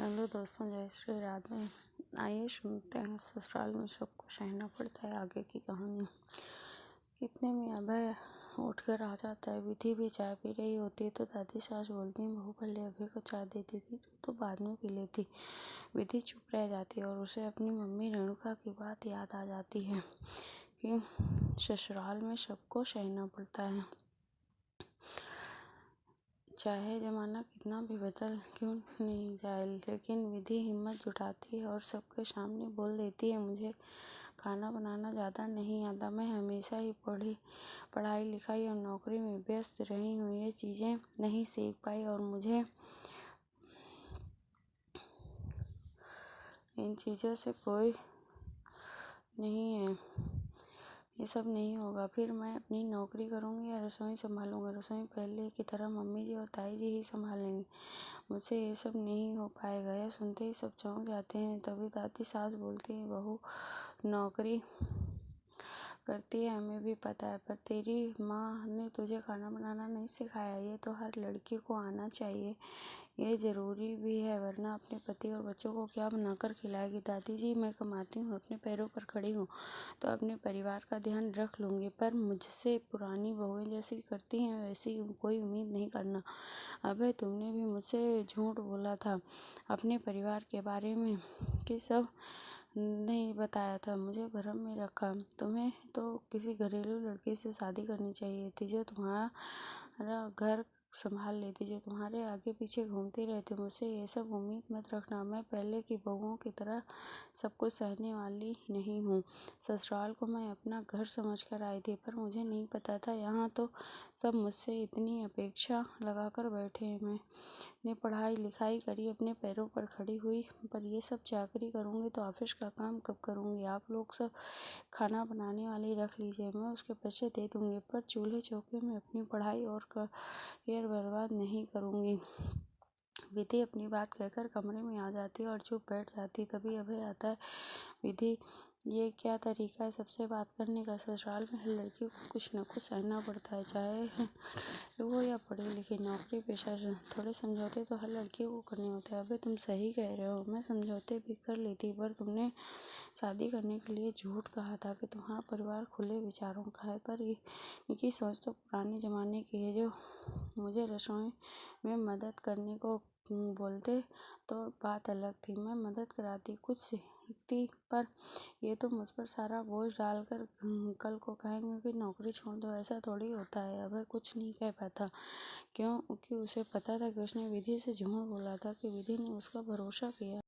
Hello दोस्तों, जय श्री राधे। आइए सुनते हैं ससुराल में सबको सहना पड़ता है आगे की कहानी। इतने में अभय उठकर आ जाता है। विधि भी चाय पी रही होती है तो दादी सास बोलती हैं, बहू पहले अभय को चाय देती थी तो बाद में पी लेती। विधि चुप रह जाती है और उसे अपनी मम्मी रेणुका की बात याद आ जाती है कि ससुराल में सबको सहना पड़ता है, चाहे ज़माना कितना भी बदल क्यों नहीं जाए। लेकिन विधि हिम्मत जुटाती है और सबके सामने बोल देती है, मुझे खाना बनाना ज़्यादा नहीं आता। मैं हमेशा ही पढ़ाई लिखाई और नौकरी में व्यस्त रही हूँ, ये चीज़ें नहीं सीख पाई और मुझे इन चीज़ों से कोई नहीं है। ये सब नहीं होगा, फिर मैं अपनी नौकरी करूँगी या रसोई संभालूँगा। रसोई पहले की तरह मम्मी जी और ताई जी ही संभाल लेंगी, मुझसे ये सब नहीं हो पाएगा। यह सुनते ही सब चौंक जाते हैं। तभी दादी सास बोलती है, बहू नौकरी करती है हमें भी पता है, पर तेरी माँ ने तुझे खाना बनाना नहीं सिखाया। ये तो हर लड़की को आना चाहिए, ये ज़रूरी भी है, वरना अपने पति और बच्चों को क्या बनाकर खिलाएगी। दादी जी, मैं कमाती हूँ, अपने पैरों पर खड़ी हूँ तो अपने परिवार का ध्यान रख लूँगी, पर मुझसे पुरानी बहुएं जैसी करती हैं वैसी कोई उम्मीद नहीं करना। अबे, तुमने भी मुझसे झूठ बोला था अपने परिवार के बारे में कि सब नहीं बताया था, मुझे भ्रम में रखा। तुम्हें तो किसी घरेलू लड़की से शादी करनी चाहिए थी जो तुम्हारा घर संभाल लेती, जो तुम्हारे आगे पीछे घूमती रहती। मुझसे ये सब उम्मीद मत रखना, मैं पहले की बहुओं की तरह सब कुछ सहने वाली नहीं हूँ। ससुराल को मैं अपना घर समझकर आई थी, पर मुझे नहीं पता था यहाँ तो सब मुझसे इतनी अपेक्षा लगाकर बैठे हैं। मैंने पढ़ाई लिखाई करी, अपने पैरों पर खड़ी हुई, पर ये सब चाकरी करूँगी तो ऑफिस का काम कब करूँगी। आप लोग सब खाना बनाने वाली रख लीजिए, मैं उसके पैसे दे दूँगी, पर चूल्हे चौके में अपनी पढ़ाई और करियर बर्बाद नहीं करूँगी। विधि अपनी बात कहकर कमरे में आ जाती है और चुप बैठ जाती। तभी अभय आता है। विधि, ये क्या तरीका है सबसे बात करने का। ससुराल में हर लड़की को कुछ न कुछ सहना पड़ता है, चाहे वो या पढ़ी लिखी, नौकरी पेशा। थोड़े समझौते तो हर लड़की को करने होते हैं। अबे, तुम सही कह रहे हो, मैं समझौते भी कर लेती, पर तुमने शादी करने के लिए झूठ कहा था कि तुम्हारा परिवार खुले विचारों का है। पर इनकी सोच तो पुराने ज़माने की है। जो मुझे रसोई में मदद करने को बोलते तो बात अलग थी, मैं मदद कराती, कुछ सीखती, पर ये तो मुझ पर सारा बोझ डालकर कल को कहेंगे कि नौकरी छोड़ दो। ऐसा थोड़ी होता है। अब कुछ नहीं कह पाता क्योंकि उसे पता था कि उसने विधि से झूठ बोला था, कि विधि ने उसका भरोसा किया।